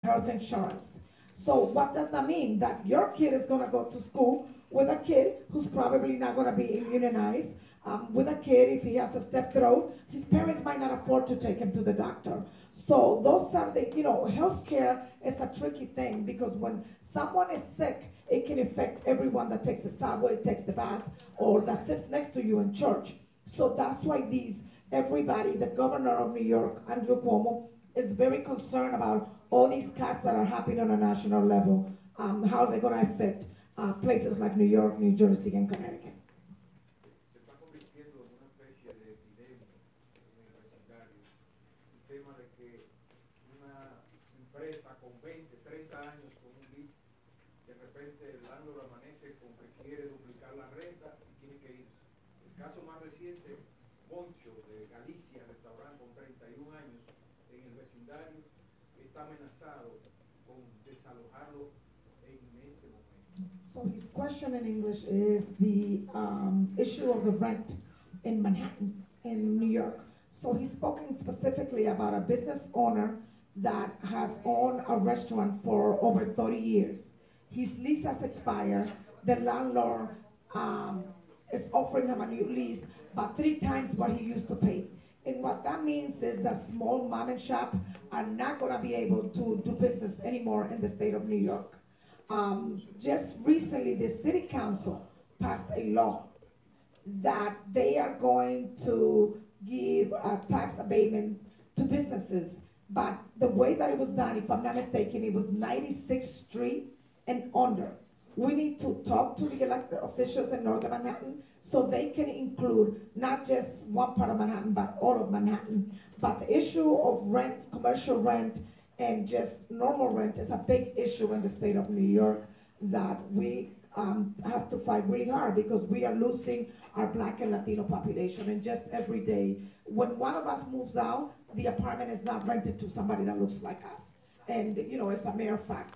health insurance. So what does that mean? That your kid is going to go to school with a kid who's probably not going to be immunized, with a kid, if he has a step throat, his parents might not afford to take him to the doctor. So those are the, healthcare is a tricky thing because when someone is sick, it can affect everyone that takes the subway, takes the bus, or that sits next to you in church. So that's why everybody, the governor of New York, Andrew Cuomo, is very concerned about all these cuts that are happening on a national level, how they're going to affect places like New York, New Jersey, and Connecticut. Se está convirtiendo en una especie de epidemia en el vecindario. El tema de que una empresa con 20, 30 años con un lead, de repente el landlord amanece con que quiere duplicar la renta y tiene que irse. El caso más reciente, Moncho de Galicia, restaurante con 31 años en el vecindario, está amenazado con desalojarlo en este momento. So his question in English is the issue of the rent in Manhattan, in New York. So he's spoken specifically about a business owner that has owned a restaurant for over 30 years. His lease has expired. The landlord is offering him a new lease, but 3 times what he used to pay. And what that means is that small mom and shop are not going to be able to do business anymore in the state of New York. Just recently, the city council passed a law that they are going to give a tax abatement to businesses. But the way that it was done, if I'm not mistaken, it was 96th Street and under. We need to talk to the elected officials in Northern Manhattan so they can include not just one part of Manhattan, but all of Manhattan. But the issue of rent, commercial rent, and just normal rent is a big issue in the state of New York that we have to fight really hard because we are losing our Black and Latino population. And just every day, when one of us moves out, the apartment is not rented to somebody that looks like us. And, it's a mere fact.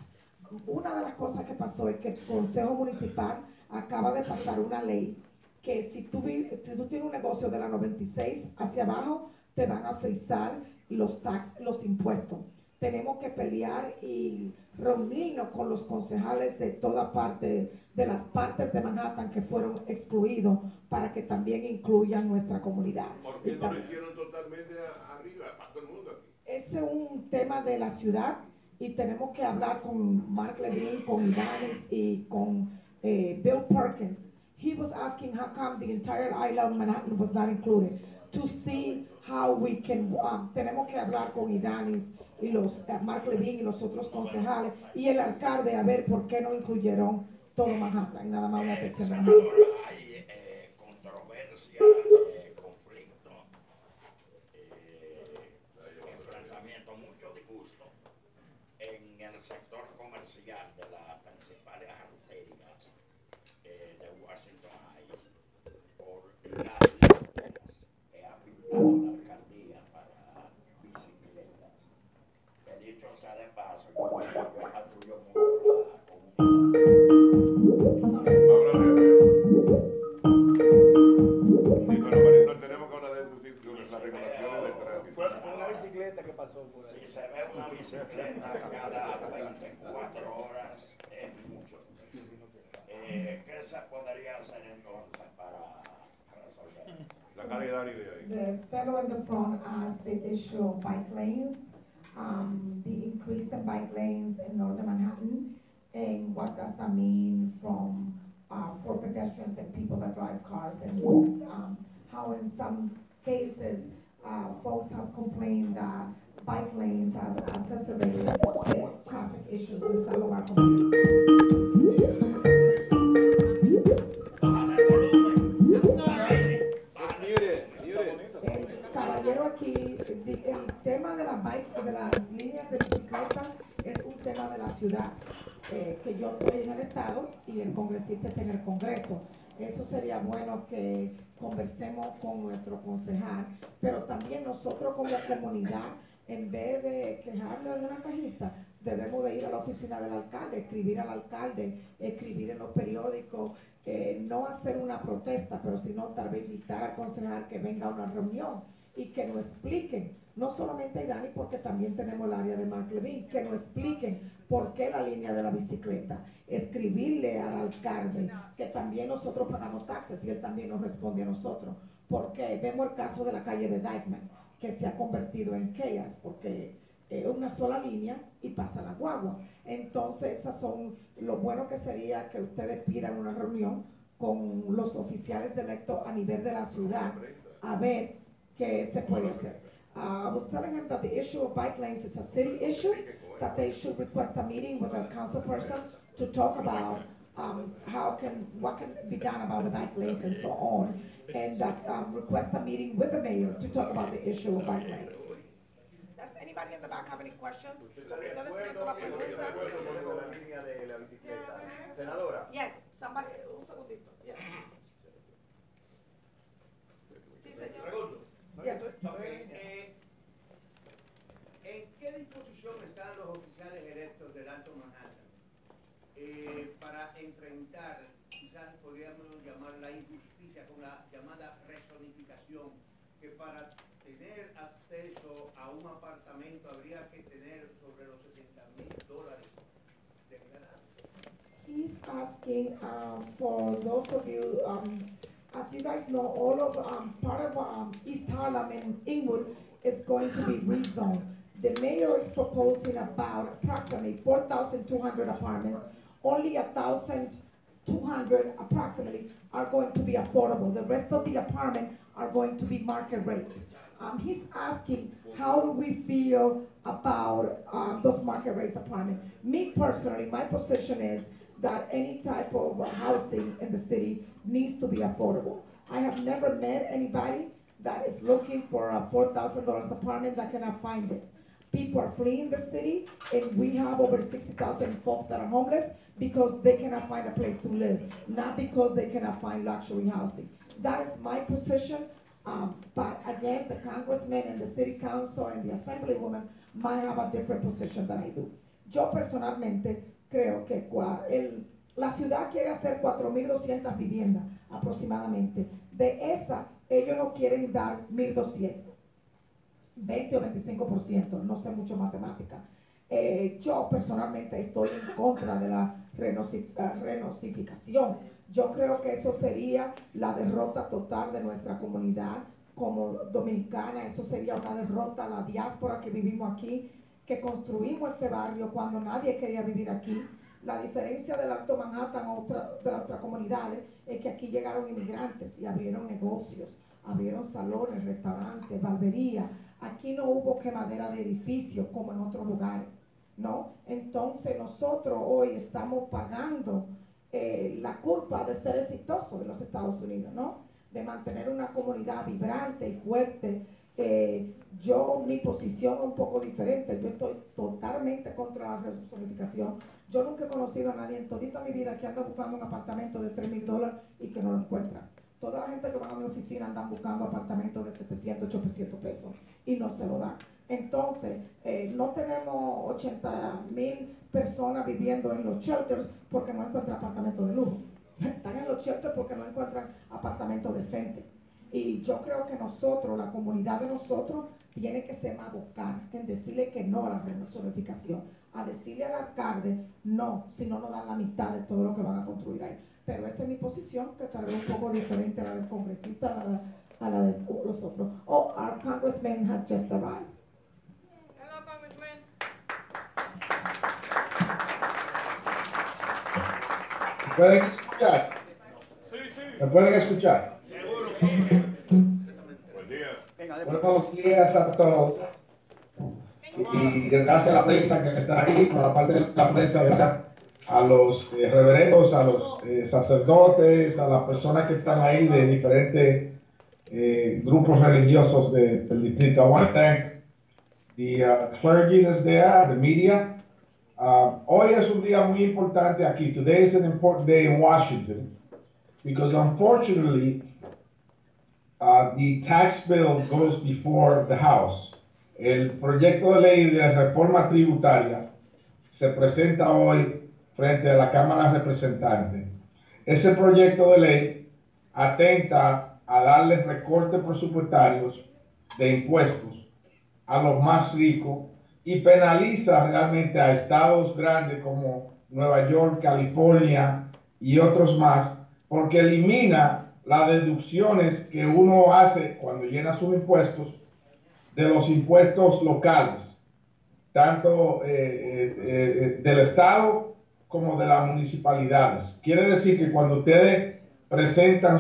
Una de las cosas que pasó es que el Consejo Municipal acaba de pasar una ley que si tú tienes un negocio de la 96 hacia abajo, te van a frisar los impuestos. Tenemos que pelear y reunirnos con los concejales de toda parte, de las partes de Manhattan que fueron excluidos para que también incluyan nuestra comunidad. ¿Por qué no lo hicieron totalmente arriba, para todo el mundo aquí? Ese es un tema de la ciudad y tenemos que hablar con Mark Levine, con Ivanis y con Bill Perkins. He was asking how come the entire island of Manhattan was not included. To see how we can, tenemos que hablar con Idanis y Mark Levine y los otros concejales y el alcalde a ver por qué no incluyeron todo Manhattan y nada más una sección de Manhattan. Hay controversia, conflicto, enfrentamiento, mucho disgusto en el sector comercial de las principales arterias de Washington Heights por las líneas que ha pintado la alcaldía para bicicletas. Que dicho sea de paso, yo patrullo mucho la comunidad. Sí, pero Marisol, tenemos que hablar de las regulaciones del tránsito. Fue una bicicleta que pasó por ahí. Si se ve una bicicleta cada 24 horas, es mucho. ¿Qué se podría hacer entonces para resolver? Sacar el área de ahí. The fellow in the front asked the issue of bike lanes, the increase in bike lanes in Northern Manhattan, and what does that mean for pedestrians and people that drive cars, and how in some cases folks have complained that bike lanes have exacerbated the traffic issues in some of our communities. Caballero, aquí el tema de las líneas de bicicleta es un tema de la ciudad, que yo estoy en el estado y el congresista está en el Congreso. Eso sería bueno que conversemos con nuestro concejal, pero también nosotros como comunidad, en vez de quejarnos en una cajita, debemos de ir a la oficina del alcalde, escribir al alcalde, escribir en los periódicos, no hacer una protesta, pero sino tal vez invitar al concejal que venga a una reunión y que nos expliquen, no solamente a Dani, porque también tenemos el área de Mark Levine, que nos expliquen por qué la línea de la bicicleta, escribirle al alcalde que también nosotros pagamos taxes y él también nos responde a nosotros, porque vemos el caso de la calle de Dykeman, que se ha convertido en chaos, porque es una sola línea y pasa la guagua. Entonces, esas son lo bueno que sería que ustedes pidan una reunión con los oficiales de electo a nivel de la ciudad a ver qué se puede hacer. I was telling him that the issue of bike lanes is a city issue, that they should request a meeting with a council person to talk about what can be done about the bike lanes and so on, and that request a meeting with the mayor to talk about the issue of bike lanes. Does anybody in the back have any questions? La línea de la bicicleta. Senadora. Yes, somebody, un segundito. Yes. Sí, señor. Yes. ¿En qué disposición están los oficiales electos del Alto Manhattan para enfrentar, quizás podríamos llamar la injusticia con la llamada rezonificación, que para tener acceso a un apartamento habría que tener sobre los $60,000 declarados? He's asking for those of you, as you guys know, all of part of East Harlem and Inglewood is going to be rezoned. The mayor is proposing about approximately 4,200 apartments. Only 1,200 approximately are going to be affordable. The rest of the apartments are going to be market rate. He's asking, how do we feel about those market rate apartments? Me personally, my position is that any type of housing in the city needs to be affordable. I have never met anybody that is looking for a $4,000 apartment that cannot find it. People are fleeing the city, and we have over 60,000 folks that are homeless because they cannot find a place to live, not because they cannot find luxury housing. That is my position, but again, the congressman and the city council and the assemblywoman might have a different position than I do. Yo personalmente creo que la ciudad quiere hacer 4,200 viviendas aproximadamente. De esa, ellos no quieren dar 1,200. 20 o 25%, no sé mucho matemática. Yo personalmente estoy en contra de la renosificación. Yo creo que eso sería la derrota total de nuestra comunidad como dominicana. Eso sería una derrota a la diáspora que vivimos aquí, que construimos este barrio cuando nadie quería vivir aquí. La diferencia del Alto Manhattan de las otras comunidades es que aquí llegaron inmigrantes y abrieron negocios, abrieron salones, restaurantes, barberías. Aquí no hubo quemadera de edificios como en otros lugares, ¿no? Entonces nosotros hoy estamos pagando la culpa de ser exitosos en los Estados Unidos, ¿no? De mantener una comunidad vibrante y fuerte. Mi posición es un poco diferente. Yo estoy totalmente contra la resonificación. Yo nunca he conocido a nadie en toda mi vida que anda buscando un apartamento de $3,000 y que no lo encuentra. Toda la gente que va a mi oficina andan buscando apartamentos de 700, 800 pesos y no se lo dan. Entonces, no tenemos 80,000 personas viviendo en los shelters porque no encuentran apartamentos de lujo. Están en los shelters porque no encuentran apartamentos decentes. Y yo creo que nosotros, la comunidad de nosotros, tiene que ser más vocal en decirle que no a la resonificación, a decirle al alcalde no, si no nos dan la mitad de todo lo que van a construir ahí. Pero esa es mi posición, que tal vez un poco diferente a la del congresista, a la de los otros. Oh, our congressman has just arrived. Hello, Congressman. ¿Me pueden escuchar? Sí, sí. ¿Me pueden escuchar? Buen día. Buenos días a todos. Y gracias a la prensa que está aquí, por la parte de la prensa, gracias a los reverendos, a los sacerdotes, a las personas que están ahí de diferentes grupos religiosos del distrito. I want to thank the clergy that's there, the media. Hoy es un día muy importante aquí. Today is an important day in Washington because unfortunately the tax bill goes before the House. El proyecto de ley de reforma tributaria se presenta hoy frente a la Cámara de Representantes. Ese proyecto de ley atenta a darle recortes presupuestarios de impuestos a los más ricos y penaliza realmente a estados grandes como Nueva York, California y otros más, porque elimina las deducciones que uno hace cuando llena sus impuestos de los impuestos locales, tanto del estado como de las municipalidades. Quiere decir que cuando ustedes presentan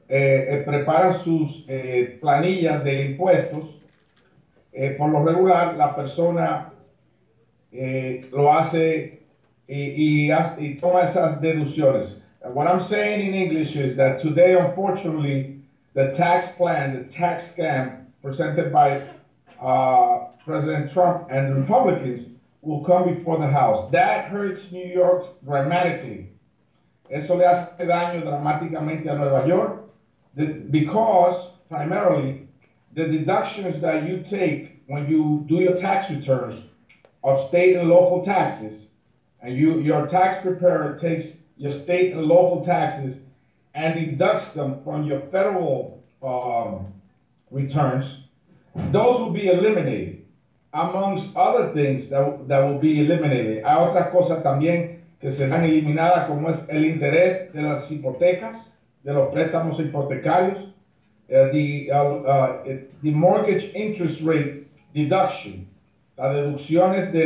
preparan sus planillas de impuestos, por lo regular la persona lo hace y toma esas deducciones. What I'm saying in English is that today, unfortunately, the tax plan, the tax scam presented by President Trump and the Republicans will come before the House. That hurts New York dramatically. Eso le hace daño dramáticamente a Nueva York because primarily the deductions that you take when you do your tax returns of state and local taxes, and your tax preparer takes your state and local taxes and deducts them from your federal returns, those will be eliminated, amongst other things that will be eliminated. Hay otras cosas también que serán eliminadas, como es el interés de las hipotecas, de los préstamos hipotecarios, the mortgage interest rate deduction, las deducciones de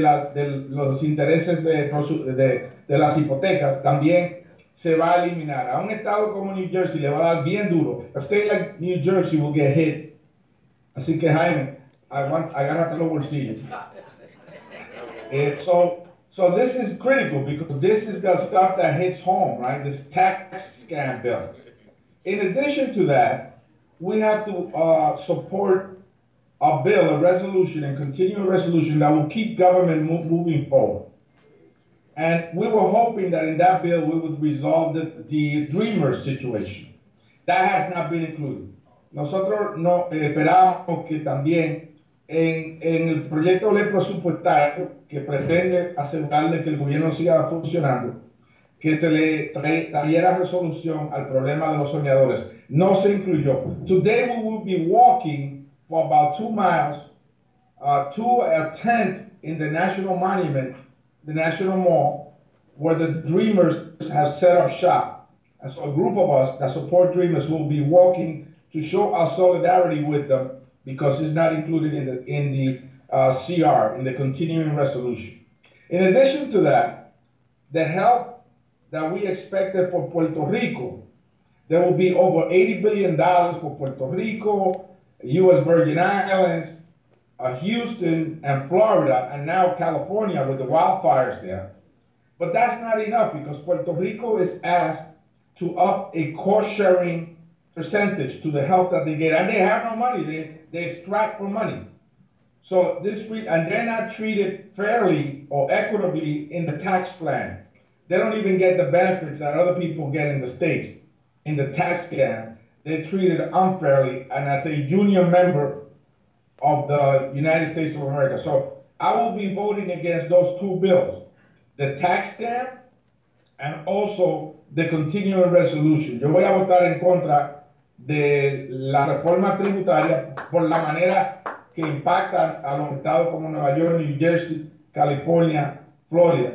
los intereses de las hipotecas también se va a eliminar. A un estado como New Jersey le va a dar bien duro. A state like New Jersey will get hit. Así que Jaime, agárrate los bolsillos. So this is critical because this is the stuff that hits home, right? This tax scam bill. In addition to that, we have to support a bill, a resolution, and continuing resolution that will keep government moving forward. And we were hoping that in that bill we would resolve the Dreamers situation. That has not been included. Nosotros no esperamos que también en el proyecto de ley presupuestario que pretende asegurarle que el gobierno siga funcionando, que se le trayera resolución al problema de los soñadores. No se incluyó. Today we will be walking for about 2 miles to a tent in the National Monument, the National Mall, where the Dreamers have set up shop. And so a group of us that support Dreamers will be walking to show our solidarity with them because it's not included in the CR, in the continuing resolution. In addition to that, the help that we expected for Puerto Rico, there will be over $80 billion for Puerto Rico, U.S. Virgin Islands, Houston, and Florida, and now California with the wildfires there. But that's not enough because Puerto Rico is asked to up a cost-sharing percentage to the help that they get, and they have no money. They extract for money. So and they're not treated fairly or equitably in the tax plan. They don't even get the benefits that other people get in the States. In the tax scam, they're treated unfairly and as a junior member of the United States of America. So I will be voting against those 2 bills, the tax scam and also the continuing resolution. Yo voy a votar en contra de la reforma tributaria por la manera que impacta a los estados como Nueva York, New Jersey, California, Florida.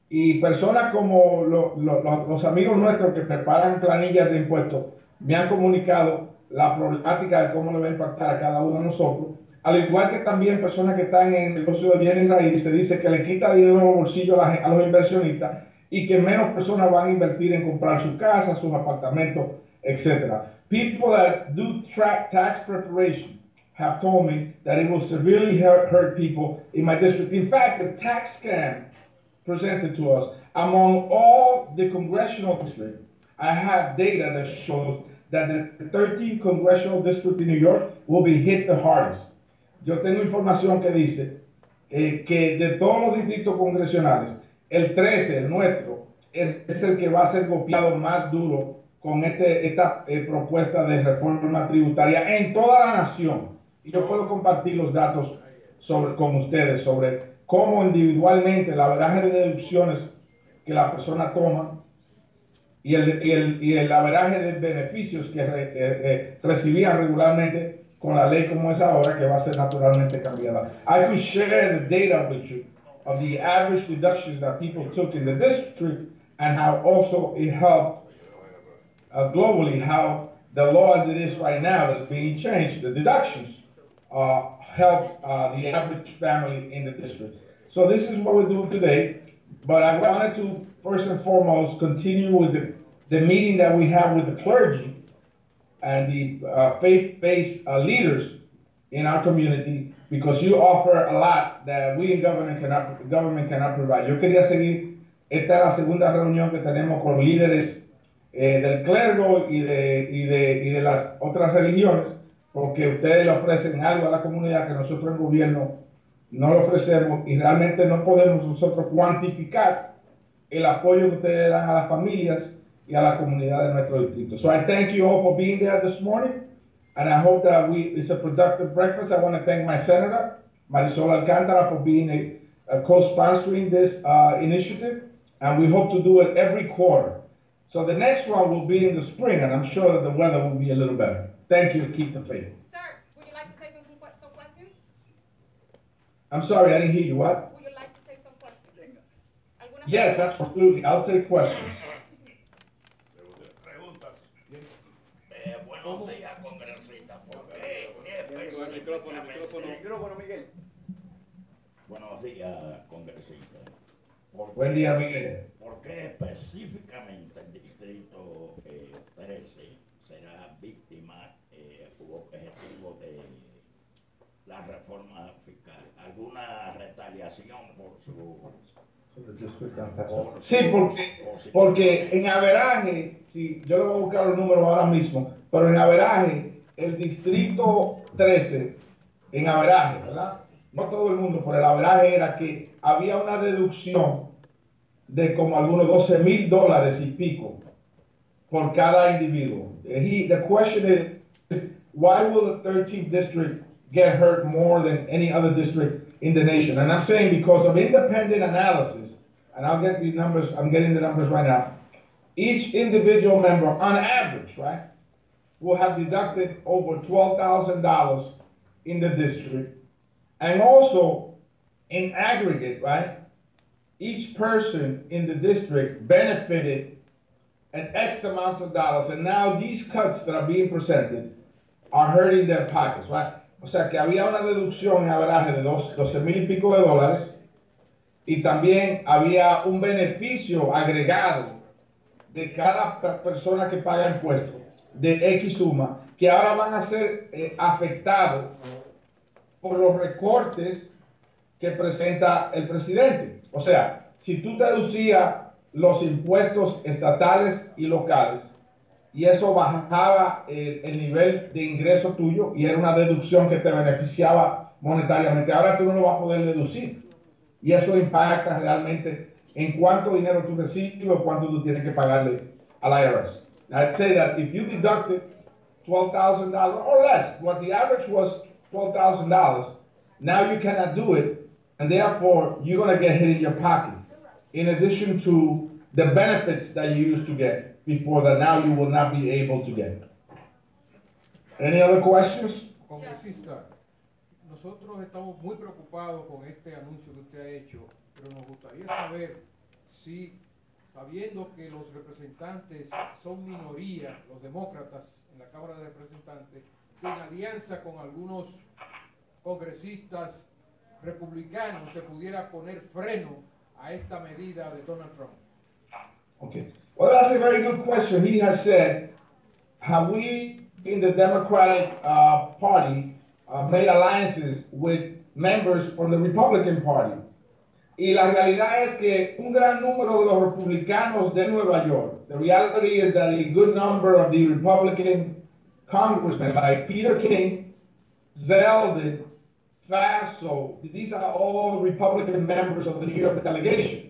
Y personas como los amigos nuestros que preparan planillas de impuestos me han comunicado la problemática de cómo le va a impactar a cada uno de nosotros. Al igual que también personas que están en el negocio de bienes raíces, se dice que le quita dinero a los bolsillos a los inversionistas y que menos personas van a invertir en comprar su casa, sus apartamentos, etc. People that do tax preparation have told me that it will severely hurt people in my district. In fact, the tax scam presented to us, among all the congressional districts, I have data that shows that the 13th congressional district in New York will be hit the hardest. Yo tengo información que dice que de todos los distritos congresionales, el 13, el nuestro, es el que va a ser golpeado más duro con esta propuesta de reforma tributaria en toda la nación. Y yo puedo compartir los datos con ustedes sobre cómo individualmente el averaje de deducciones que la persona toma y el averaje de beneficios que recibían regularmente con la ley como es ahora, que va a ser naturalmente cambiada. I could share the data with you of the average deductions that people took in the district and how also it helped globally, how the law as it is right now is being changed. The deductions help the average family in the district. So this is what we're doing today, but I wanted to first and foremost continue with the meeting that we have with the clergy and the faith-based leaders in our community, because you offer a lot that we in government cannot provide. Yo quería seguir, esta es la segunda reunión que tenemos con líderes del clero y de las otras religiones, porque ustedes le ofrecen algo a la comunidad que nosotros en gobierno no le ofrecemos, y realmente no podemos nosotros cuantificar el apoyo que ustedes dan a las familias y a la comunidad de nuestro distrito. So I thank you all for being there this morning, and I hope that it's a productive breakfast. I want to thank my senator, Marisol Alcatara, for being a co-sponsoring this initiative, and we hope to do it every quarter. So the next one will be in the spring, and I'm sure that the weather will be a little better. Thank you, keep the faith. Sir, would you like to take some questions? I'm sorry, I didn't hear you. What? Would you like to take some questions? Yes, absolutely. I'll take questions. Buenos días, congresista. Micrófono, Miguel. Buenos días, congresista. Buen día, Miguel. ¿Por qué específicamente el distrito 13 será víctima u objetivo de la reforma fiscal? ¿Alguna retaliación por su... Sí, porque en averaje, sí, yo le voy a buscar los números ahora mismo, pero en averaje, el distrito 13, en averaje, ¿verdad? No todo el mundo, pero el averaje era que había una deducción de como algunos $12,000 y pico por cada individuo. The question is, why will the 13th district get hurt more than any other district in the nation? And I'm saying because of independent analysis, and I'll get these numbers, I'm getting the numbers right now. Each individual member, on average, right, will have deducted over $12,000 in the district. And also, in aggregate, right, each person in the district benefited an X amount of dollars. And now these cuts that are being presented are hurting their pockets, right? O sea que había una deducción en averaje de $12,000 y pico, y también había un beneficio agregado de cada persona que paga impuestos de X suma, que ahora van a ser afectados por los recortes que presenta el presidente. O sea, si tú te deducías los impuestos estatales y locales, y eso bajaba el nivel de ingreso tuyo, y era una deducción que te beneficiaba monetariamente, ahora tú no lo vas a poder deducir. Y eso impacta realmente en cuánto dinero tú recibes o cuánto tú tienes que pagarle al IRS. I'd say that if you deducted $12,000 or less, what the average was $12,000, now you cannot do it, and therefore you're going to get hit in your pocket, in addition to the benefits that you used to get before that now you will not be able to get. Any other questions? Congresista, nosotros estamos muy preocupados con este anuncio que usted ha hecho, pero nos gustaría saber si, sabiendo que los representantes son minoría, los demócratas en la Cámara de Representantes, si en alianza con algunos congresistas republicanos se pudiera poner freno a esta medida de Donald Trump. Okay. Well, that's a very good question. He has said, have we in the Democratic Party made alliances with members from the Republican Party? Y la realidad es que un gran número de los republicanos de Nueva York, the reality is that a good number of the Republican congressmen, like Peter King, Zeldin, Faso, these are all Republican members of the New York delegation.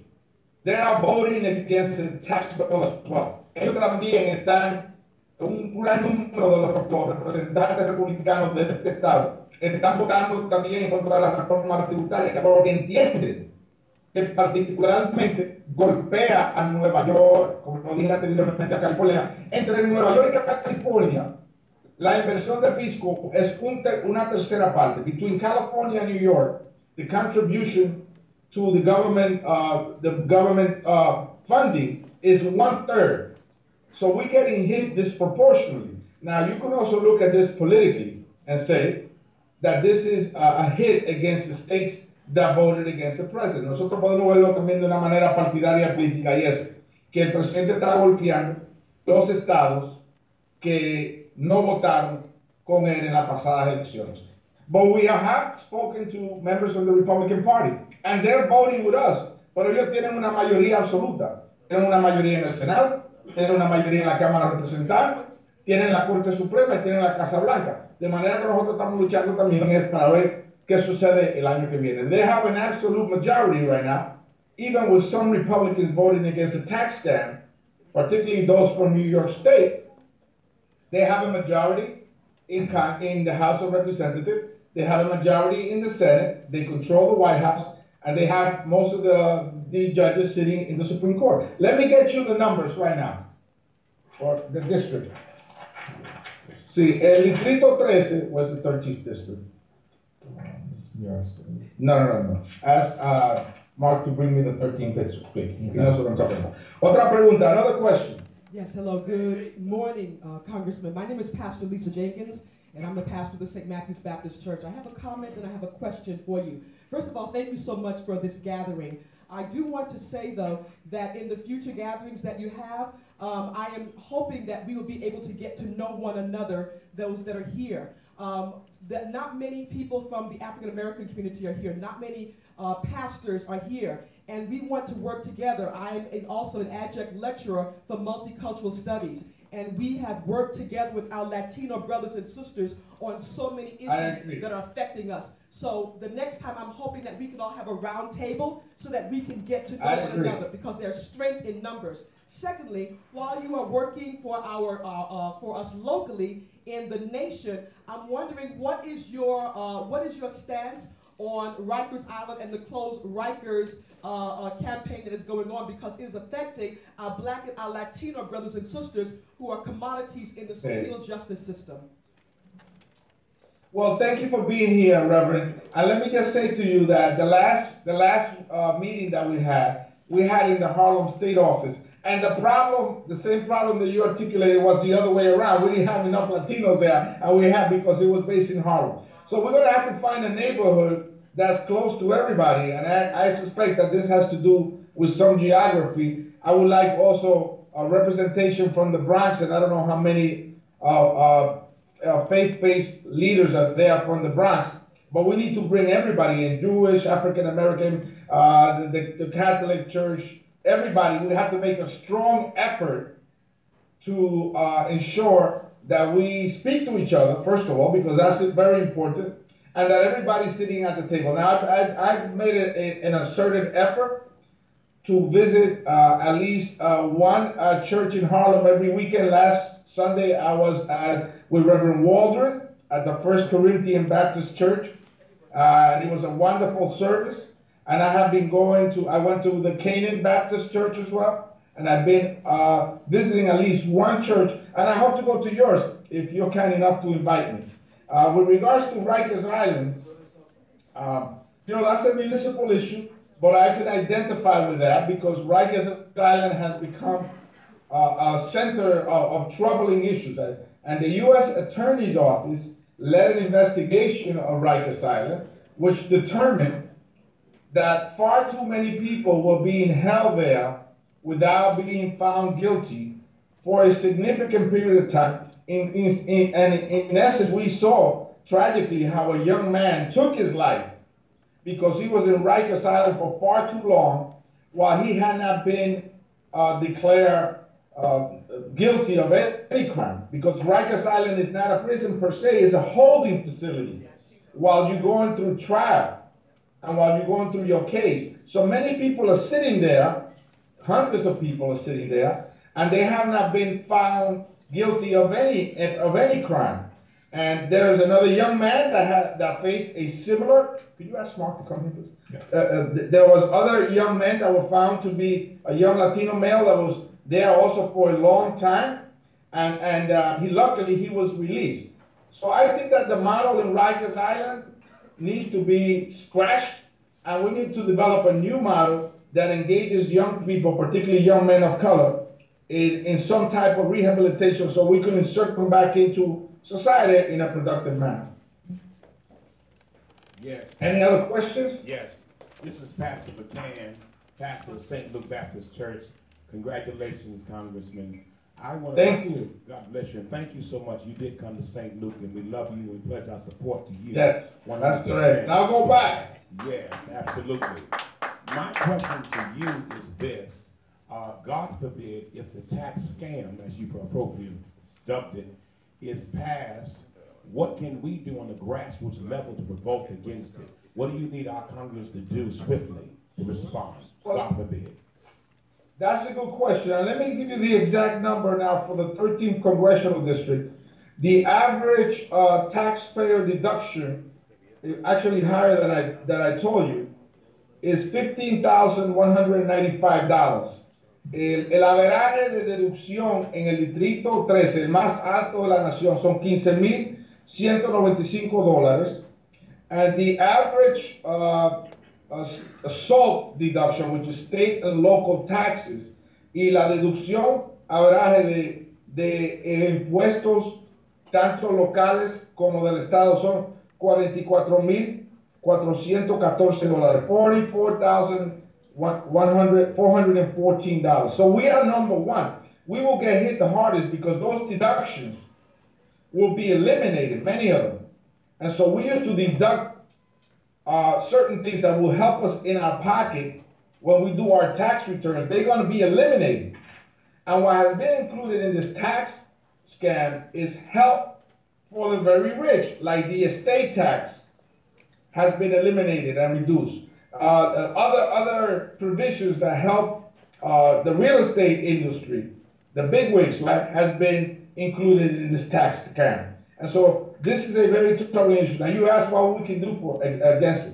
They're not voting against the tax bill as well. Ellos también están, un gran número de los representantes republicanos de este estado están votando también en contra de la reforma tributaria, porque entienden que particularmente golpea a Nueva York, como dije anteriormente, a California. Entre Nueva York y California, la inversión de fisco es una tercera parte. Between California and New York, the contribution to the government funding is 1/3. So we're getting hit disproportionately. Now you can also look at this politically and say that this is a hit against the states that voted against the president. Nosotros podemos verlo también de una manera partidaria política, y es que el presidente está golpeando los estados que no votaron con él en las pasadas elecciones. But we have spoken to members of the Republican Party, and they're voting with us, pero ellos tienen una mayoría absoluta. Tienen una mayoría en el Senado, tienen una mayoría en la Cámara de Representantes, tienen la Corte Suprema y tienen la Casa Blanca. De manera que nosotros estamos luchando también para ver qué sucede el año que viene. They have an absolute majority right now, even with some Republicans voting against the tax stand, particularly those from New York State. They have a majority in the House of Representatives. They have a majority in the Senate. They control the White House, and they have most of the judges sitting in the Supreme Court. Let me get you the numbers right now for the district. See, el distrito 13 was the 13th district. No. Ask Mark to bring me the 13th district, please. He knows what I'm talking about. Otra pregunta, another question. Yes, hello, good morning, Congressman. My name is Pastor Lisa Jenkins, and I'm the pastor of the St. Matthew's Baptist Church. I have a comment and I have a question for you. First of all, thank you so much for this gathering. I do want to say, though, that in the future gatherings that you have, I am hoping that we will be able to get to know one another, those that are here. That not many people from the African American community are here. Not many pastors are here. And we want to work together. I am also an adjunct lecturer for multicultural studies. And we have worked together with our Latino brothers and sisters on so many issues that are affecting us. So the next time, I'm hoping that we can all have a round table so that we can get to know one another, because there's strength in numbers. Secondly, while you are working for for us locally in the nation, I'm wondering what is your stance on Rikers Island and the Closed Rikers campaign that is going on, because it is affecting our Black and our Latino brothers and sisters who are commodities in the criminal justice system. Well, thank you for being here, Reverend. And let me just say to you that the last meeting that we had in the Harlem State Office. And the same problem that you articulated was the other way around. We didn't have enough Latinos there, and we had because it was based in Harlem. So we're going to have to find a neighborhood that's close to everybody, and I suspect that this has to do with some geography. I would like also a representation from the Bronx, and I don't know how many faith-based leaders are there from the Bronx, but we need to bring everybody in, Jewish, African American, the Catholic Church, everybody. We have to make a strong effort to ensure that we speak to each other, first of all, because that's very important, and that everybody's sitting at the table. Now, I've made an asserted effort to visit at least one church in Harlem every weekend. Last Sunday, I was with Reverend Waldron at the First Corinthian Baptist Church. It was a wonderful service. And I have been I went to the Canaan Baptist Church as well. And I've been visiting at least one church. And I hope to go to yours if you're kind enough to invite me. With regards to Rikers Island, that's a municipal issue. But I can identify with that because Rikers Island has become a center of troubling issues. And the U.S. Attorney's Office led an investigation of Rikers Island, which determined that far too many people were being held there without being found guilty for a significant period of time. In essence, we saw tragically how a young man took his life because he was in Rikers Island for far too long while he had not been declared guilty of any crime. Because Rikers Island is not a prison per se, it's a holding facility while you're going through trial and while you're going through your case. So many people are sitting there, hundreds of people are sitting there, and they have not been found guilty of any crime. And there's another young man that faced a similar. Could you ask Mark to come here, please? Yes. There was other young men that were found to be a young Latino male that was there also for a long time, and luckily he was released. So I think that the model in Rikers Island needs to be scratched, and we need to develop a new model that engages young people, particularly young men of color, in some type of rehabilitation so we can insert them back into society in a productive manner. Yes. Any other questions? Yes. This is Pastor McCann, pastor of St. Luke Baptist Church. Congratulations, Congressman. I want to Thank you. God bless you, and thank you so much. You did come to St. Luke, and we love you. We pledge our support to you. Yes, 100%. that's correct. Now go back. Yes, absolutely. My question to you is this. God forbid if the tax scam, as you appropriately dubbed it, is passed, what can we do on the grassroots level to provoke against it? What do you need our Congress to do swiftly to respond? God forbid. That's a good question. And let me give you the exact number now for the 13th Congressional District. The average taxpayer deduction, actually higher than I told you, is $15,195. El averaje de deducción en el distrito 13, el más alto de la nación, son $15,195. And the average SALT deduction, which is state and local taxes, y la deducción averaje de impuestos tanto locales como del estado son $44,414, $44,414. So we are number one. We will get hit the hardest because those deductions will be eliminated, many of them. And so we used to deduct certain things that will help us in our pocket when we do our tax returns. They're going to be eliminated. And what has been included in this tax scam is help for the very rich, like the estate tax has been eliminated and reduced. Other provisions that help the real estate industry, the bigwigs, right, has been included in this tax scam. And so this is a very troubling issue. Now you ask what we can do against it.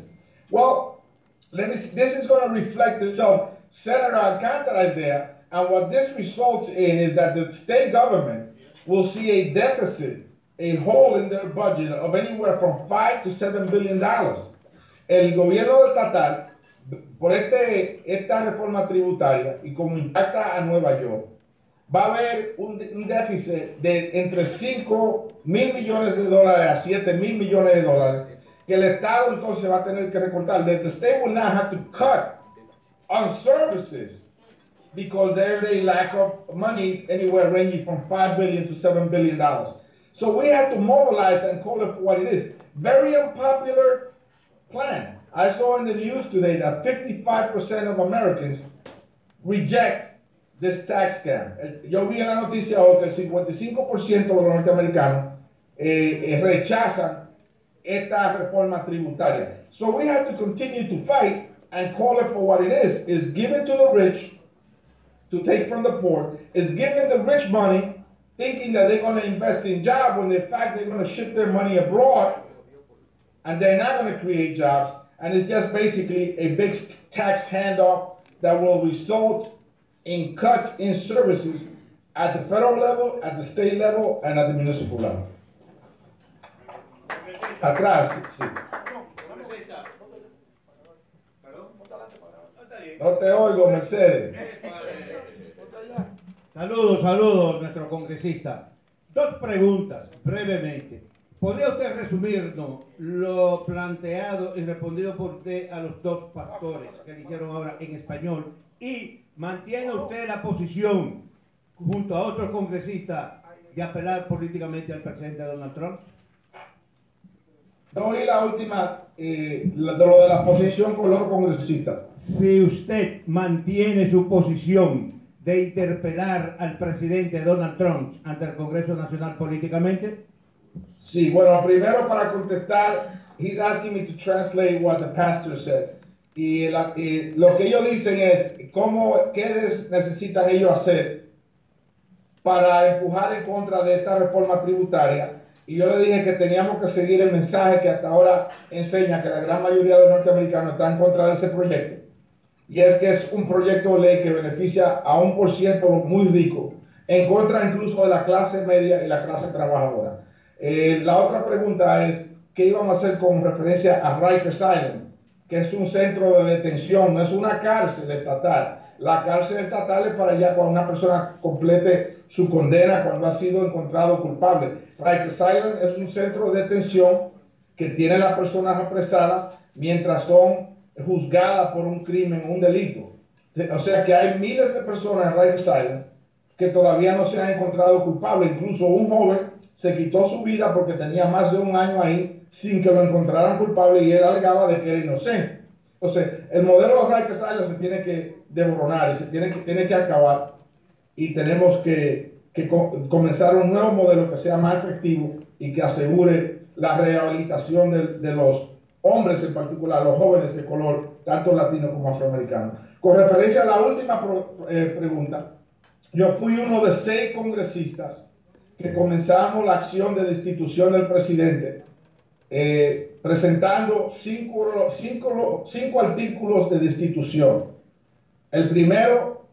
Well, this is going to reflect itself. Senator Alcatara is there, and what this results in is that the state government will see a deficit, a hole in their budget of anywhere from $5 to $7 billion. El gobierno estatal, por esta reforma tributaria y como impacta a Nueva York, va a haber un déficit de entre $5,000 millones a $7,000 millones, que el Estado entonces va a tener que recortar. That the state will now have to cut on services because there's a lack of money anywhere ranging from $5 billion to $7 billion. So we have to mobilize and call it for what it is. Very unpopular plan. I saw in the news today that 55% of Americans reject this tax scam. Yo vi en la noticia hoy que el 55% de los norteamericanos rechazan esta reforma tributaria. So we have to continue to fight and call it for what it is given to the rich to take from the poor, is giving the rich money thinking that they're going to invest in jobs when in fact they're going to ship their money abroad and they're not going to create jobs, and it's just basically a big tax handoff that will result in cuts in services at the federal level, at the state level, and at the municipal level. Atrás, sí. No te oigo, Mercedes. Saludos, nuestro congresista. Dos preguntas, brevemente. ¿Podría usted resumirnos lo planteado y respondido por usted a los dos pastores que le hicieron ahora en español? ¿Y mantiene usted la posición, junto a otros congresistas, de apelar políticamente al presidente Donald Trump? No oí la última, de lo de la posición con los congresistas. Si usted mantiene su posición de interpelar al presidente Donald Trump ante el Congreso Nacional políticamente. Sí, bueno, primero para contestar, he's asking me to translate what the pastor said. Y lo que ellos dicen es, ¿qué necesitan ellos hacer para empujar en contra de esta reforma tributaria? Y yo le dije que teníamos que seguir el mensaje que hasta ahora enseña que la gran mayoría de norteamericanos están en contra de ese proyecto. Y es que es un proyecto de ley que beneficia a 1% muy rico en contra incluso de la clase media y la clase trabajadora. La otra pregunta es, ¿qué íbamos a hacer con referencia a Rikers Island? Que es un centro de detención, no es una cárcel estatal. La cárcel estatal es para allá cuando una persona complete su condena, cuando ha sido encontrado culpable. Rikers Island es un centro de detención que tiene a las personas apresadas mientras son juzgadas por un crimen, un delito. O sea que hay miles de personas en Rikers Island que todavía no se han encontrado culpables. Incluso un joven se quitó su vida porque tenía más de un año ahí sin que lo encontraran culpable y él alegaba de que era inocente. Entonces, el modelo de Rikers Island se tiene que desboronar y se tiene que acabar, y tenemos que comenzar un nuevo modelo que sea más efectivo y que asegure la rehabilitación de los hombres, en particular los jóvenes de color, tanto latinos como afroamericanos. Con referencia a la última pregunta, yo fui uno de 6 congresistas que comenzamos la acción de destitución del presidente, presentando 5 artículos de destitución. El primero,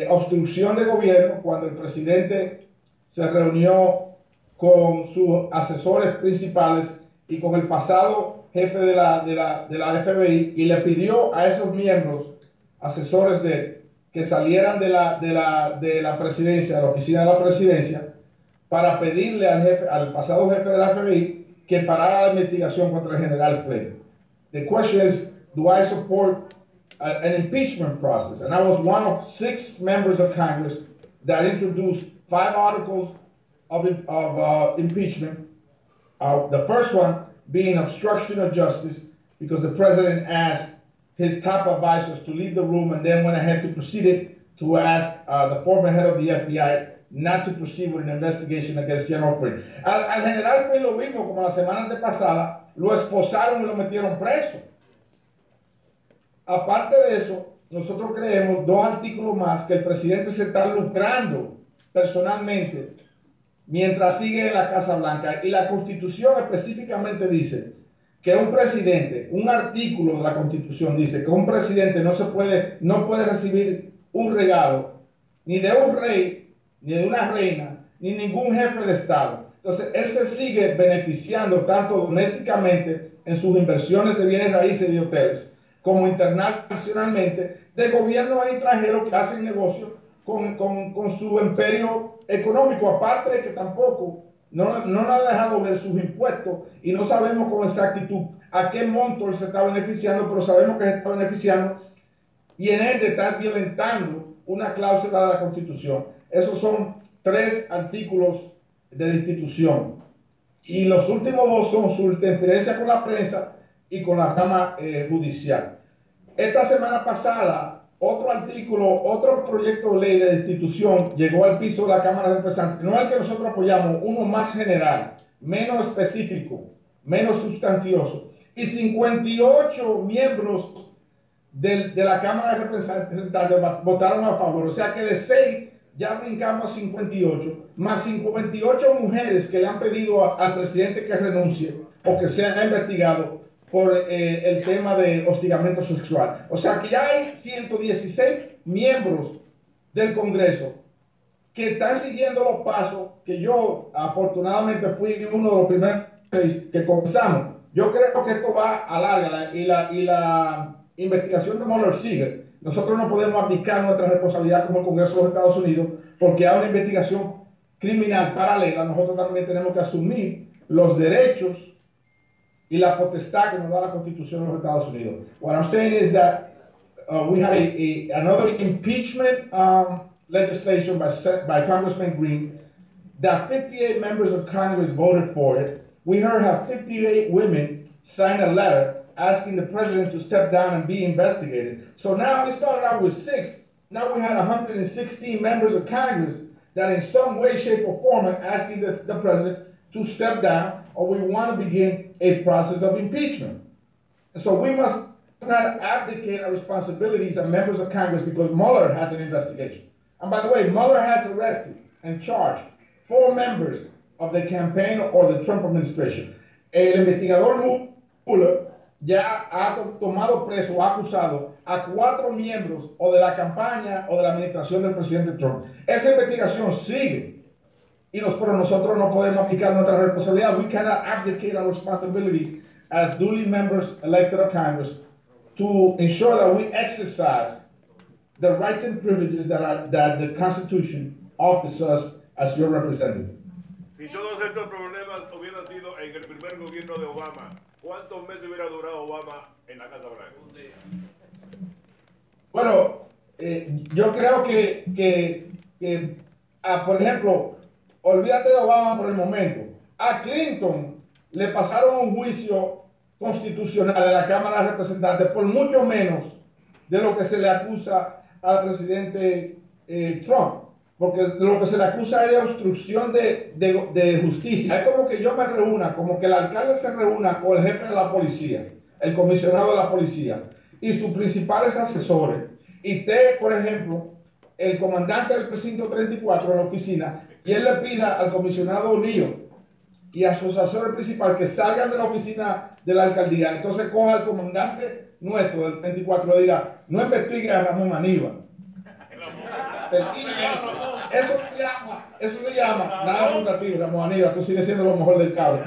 obstrucción de gobierno, cuando el presidente se reunió con sus asesores principales y con el pasado jefe de la FBI y le pidió a esos miembros, asesores que salieran de la presidencia, de la oficina de la presidencia, para pedirle al pasado jefe de la FBI que parara la investigación contra el general Flynn. The question is, do I support an impeachment process? And I was one of 6 members of Congress that introduced 5 articles of impeachment. The first one being obstruction of justice, because the president asked his top advisors to leave the room and then went ahead to proceed to ask the former head of the FBI not to proceed with an investigation against General Flynn. Al general Flynn lo vimos como la semana antepasada, lo esposaron y lo metieron preso. Aparte de eso, nosotros creemos 2 artículos más que el presidente se está lucrando personalmente mientras sigue en la Casa Blanca, y la Constitución específicamente dice que un presidente, un artículo de la Constitución dice que un presidente no puede recibir un regalo ni de un rey, ni de una reina, ni ningún jefe de Estado. Entonces, él se sigue beneficiando tanto domésticamente en sus inversiones de bienes raíces y de hoteles, como internacionalmente, de gobiernos extranjeros que hacen negocio con su imperio económico, aparte de que tampoco no ha dejado ver sus impuestos y no sabemos con exactitud a qué monto él se está beneficiando, pero sabemos que se está beneficiando y en él de estar violentando una cláusula de la Constitución. Esos son 3 artículos de destitución. Y los últimos 2 son su interferencia con la prensa y con la rama judicial. Esta semana pasada, otro proyecto de ley de destitución llegó al piso de la Cámara de Representantes. No es el que nosotros apoyamos, uno más general, menos específico, menos sustancioso. Y 58 miembros de la Cámara de Representantes votaron a favor. O sea que de 6 ya brincamos a 58, más 58 mujeres que le han pedido al presidente que renuncie o que sea investigado por el tema de hostigamiento sexual. O sea que ya hay 116 miembros del Congreso que están siguiendo los pasos que yo afortunadamente fui uno de los primeros que comenzamos. Yo creo que esto va a larga y la investigación de Mueller sigue. Nosotros no podemos abdicar nuestra responsabilidad como el Congreso de los Estados Unidos porque hay una investigación criminal paralela. Nosotros también tenemos que asumir los derechos y la potestad que nos da la Constitución de los Estados Unidos. What I'm saying is that we had another impeachment legislation by Congressman Green that 58 members of Congress voted for it. We heard how 58 women signed a letter asking the president to step down and be investigated. So now it started out with 6. Now we had 116 members of Congress that in some way, shape, or form are asking the president to step down, or we want to begin a process of impeachment. And so we must not abdicate our responsibilities as members of Congress because Mueller has an investigation. And by the way, Mueller has arrested and charged 4 members of the campaign or the Trump administration. El investigador Mueller ya ha tomado preso o ha acusado a 4 miembros o de la campaña o de la administración del presidente Trump. Esa investigación sigue y nosotros no podemos aplicar nuestra responsabilidad. We cannot abdicate our responsibilities as duly members elected of Congress to ensure that we exercise the rights and privileges that the Constitution offers us as your representative. Si todos estos problemas hubieran sido en el primer gobierno de Obama, ¿cuántos meses hubiera durado Obama en la Casa Blanca? Bueno, yo creo por ejemplo, olvídate de Obama por el momento. A Clinton le pasaron un juicio constitucional en la Cámara de Representantes por mucho menos de lo que se le acusa al presidente Trump, porque lo que se le acusa es de obstrucción de justicia. Es como que yo me reúna, como que el alcalde se reúna con el jefe de la policía, el comisionado de la policía y sus principales asesores, y esté, por ejemplo, el comandante del precinto 34 en la oficina, y él le pida al comisionado O'Neill y a sus asesores principales que salgan de la oficina de la alcaldía. Entonces coja al comandante nuestro del 34 y le diga: no investigue a Ramón Aníbal. Eso se llama nada contra ti, Ramón Aníbal, tú sigues siendo lo mejor del cable.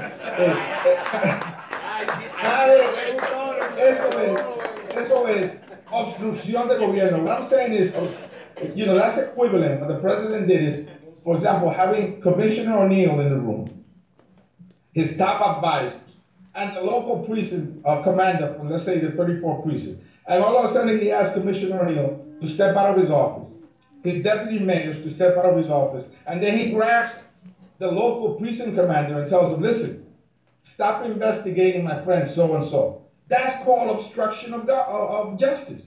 Eso es obstrucción de gobierno. What I'm saying is, you know, that's equivalent. What the president did is, for example, having Commissioner O'Neill in the room, his top advisors, and the local precinct commander from, let's say, the 34th precinct. And all of a sudden, he asked Commissioner O'Neill to step out of his office, his deputy mayors to step out of his office, and then he grabs the local precinct commander and tells him, listen, stop investigating my friend so-and-so. That's called obstruction of justice.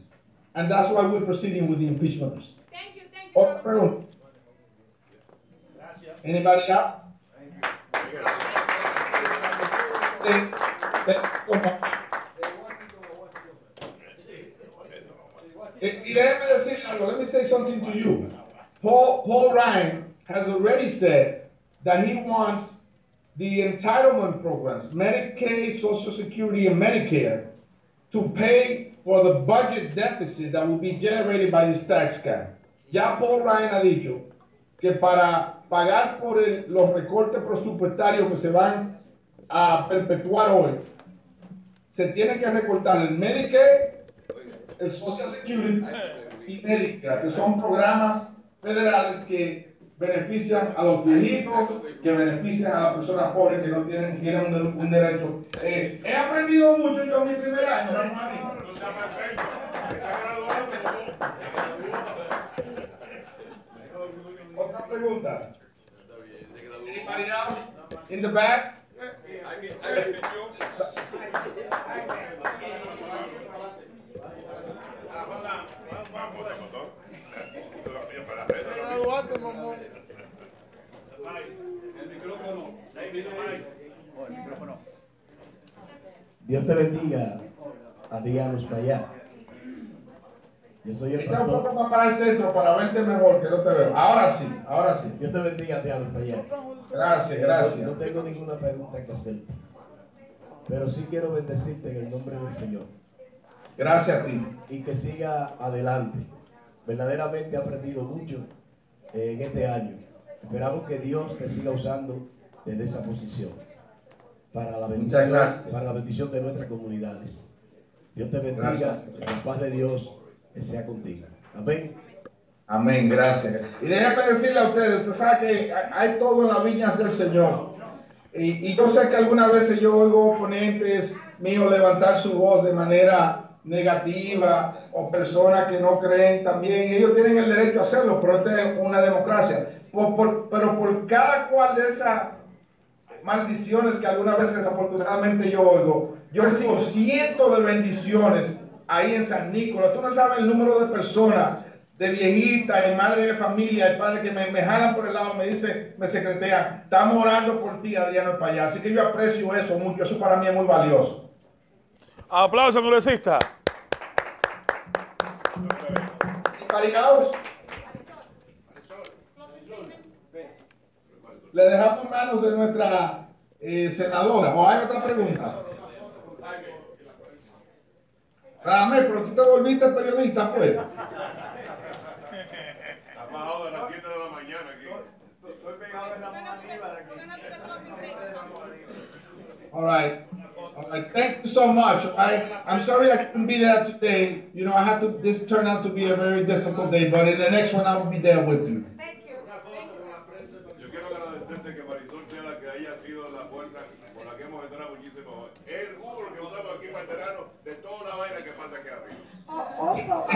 And that's why we're proceeding with the impeachment. Thank you, Oh, anybody else? Y déjeme decir algo. Let me say something to you. Paul Ryan has already said that he wants the entitlement programs, Medicaid, Social Security, and Medicare, to pay for the budget deficit that will be generated by this tax cap. Ya Paul Ryan ha dicho que para pagar por los recortes presupuestarios que se van a perpetuar hoy, se tiene que recortar el Medicaid, el Social Security y Medicare, que son programas federales que benefician a los viejitos, que benefician a las personas pobres que no tienen un derecho. He aprendido mucho yo en mi primer año, hermano. Otra pregunta. Anybody else in the back? Dios te bendiga a Dianos para allá. Yo soy el Está un pastor. poco más para el centro para verte mejor, que no te veo. Ahora sí, ahora sí. Dios te bendiga a Dianos para allá. Gracias, gracias. No tengo ninguna pregunta que hacer, pero sí quiero bendecirte en el nombre del Señor. Gracias a ti. Y que siga adelante. Verdaderamente he aprendido mucho en este año. Esperamos que Dios te siga usando desde esa posición para la bendición de nuestras comunidades. Dios te bendiga. Gracias. La paz de Dios sea contigo. Amén. Amén, gracias. Y déjame decirle a ustedes, usted sabe que hay todo en la viña del Señor. Y yo sé que algunas veces yo oigo oponentes míos levantar su voz de manera negativa, o personas que no creen también. Ellos tienen el derecho a hacerlo, pero esta es una democracia. Pero por cada cual de esas maldiciones que algunas veces desafortunadamente yo oigo, yo recibo cientos de bendiciones ahí en San Nicolás. Tú no sabes el número de personas, de viejitas, de madres de familia, de padres que me jalan por el lado, me dicen, me secretean, estamos orando por ti, Adriano, para allá. Así que yo aprecio eso mucho, eso para mí es muy valioso. Aplausos, congresista. Le dejamos en manos de nuestra senadora. ¿O hay otra pregunta? Ramel, pero tú te volviste periodista, pues. Está bajado de las 7 de la mañana aquí. Estoy pegado en la mano arriba aquí. All right. All right. Thank you so much. I'm sorry I couldn't be there today. You know, this turned out to be a very difficult day, but in the next one I will be there with you. Yo quiero agradecerte que Marisol sea la que haya sido la puerta por la que hemos entrado muchísimo. Es el Google que usamos aquí veterano de toda la vaina que pasa aquí arriba. Also,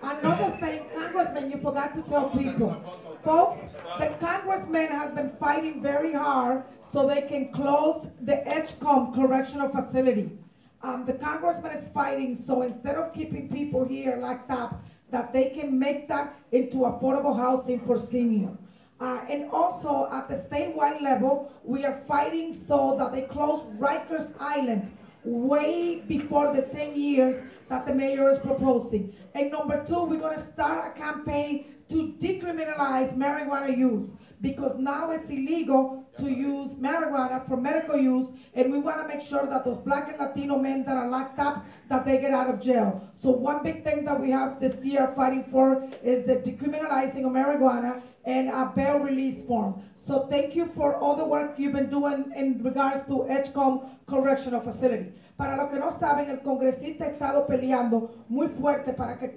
another thing, Congressman, you forgot to tell people. Folks, the congressman has been fighting very hard so they can close the Edgecombe Correctional Facility. The congressman is fighting so instead of keeping people here locked up, that they can make that into affordable housing for seniors. And also at the statewide level, we are fighting so that they close Rikers Island way before the 10 years that the mayor is proposing. And number two, we're gonna start a campaign to decriminalize marijuana use because now it's illegal to use marijuana for medical use, and we wanna make sure that those Black and Latino men that are locked up, that they get out of jail. So one big thing that we have this year fighting for is the decriminalizing of marijuana and a bail release form. So thank you for all the work you've been doing in regards to Edgecombe Correctional Facility. Para los que no saben, el congresista ha estado peleando muy fuerte para que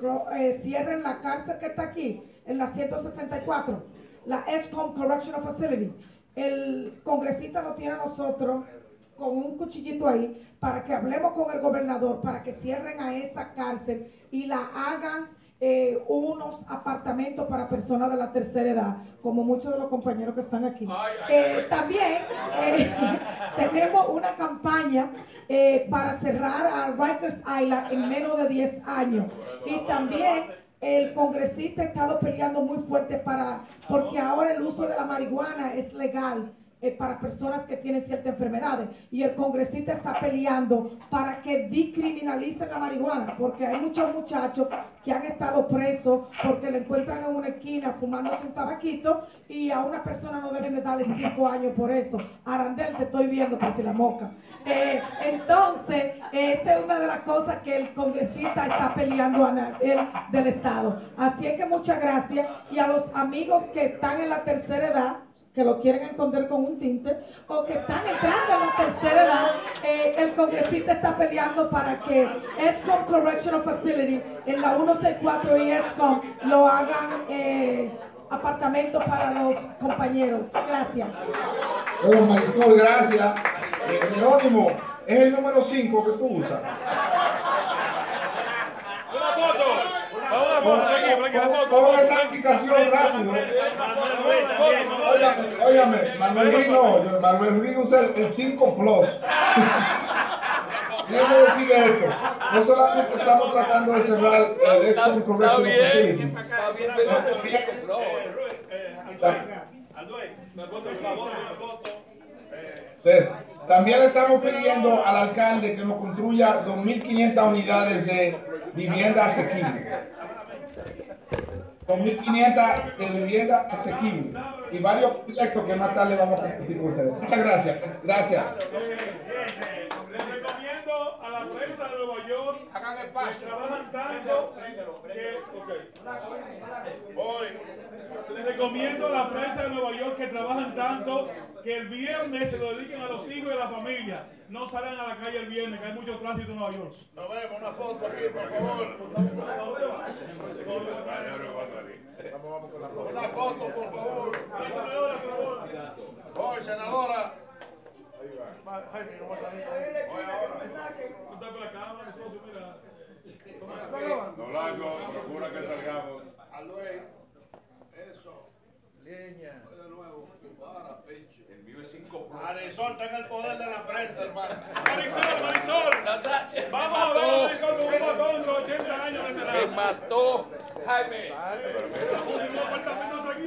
cierren la cárcel que está aquí, en la 164, la Edgecombe Correctional Facility. El congresista nos tiene a nosotros con un cuchillito ahí para que hablemos con el gobernador para que cierren a esa cárcel y la hagan unos apartamentos para personas de la tercera edad, como muchos de los compañeros que están aquí. También tenemos una campaña para cerrar a Rikers Island en menos de 10 años. Y también el congresista ha estado peleando muy fuerte porque ahora el uso de la marihuana es legal para personas que tienen ciertas enfermedades, y el congresista está peleando para que decriminalicen la marihuana, porque hay muchos muchachos que han estado presos porque le encuentran en una esquina fumándose un tabaquito y a una persona no deben de darle 5 años por eso. Arandel, te estoy viendo por si la moca. Entonces, esa es una de las cosas que el congresista está peleando a nivel del Estado. Así es que muchas gracias, y a los amigos que están en la tercera edad, que lo quieren esconder con un tinte, o que están entrando en la tercera edad, el congresista está peleando para que Edgecombe Correctional Facility en la 164 y Edgecombe lo hagan apartamentos para los compañeros. Gracias. Bueno, Marisol, gracias. Jerónimo, es el número 5 que tú usas. Una foto. Con esa aplicación rápido. Óyame, Manuel Ruiz usa el 5 Plus. Déjame decirle esto. No solamente estamos tratando de cerrar el Edgecombe Correctional Facility. César, también le estamos pidiendo al alcalde que nos construya 2.500 unidades de vivienda asequible. 2.500 de vivienda asequible y varios proyectos que más tarde vamos a discutir con ustedes. Muchas gracias. Gracias. Les recomiendo a la prensa de Nueva York que trabajan tanto les recomiendo a la prensa de Nueva York que trabajan tanto que el viernes se lo dediquen a los hijos y a la familia. No salgan a la calle el viernes, que hay mucho tránsito en Nueva York. Nos vemos, una foto aquí, por favor. Una foto, por favor. Senadora. Voy, senadora. Jaime, no va a salir. Voy ahora. Tú estás con la cámara, socio, mira. No largo, procura que salgamos. Alduey, eso. Leña. De nuevo. Para, pecho. El mío es 5 Pro. Marisol está en el poder de la prensa, hermano. Marisol. Vamos a ver a Marisol con un botón de 80 años en ese lado. Me mató, Jaime. Los últimos apartamentos aquí.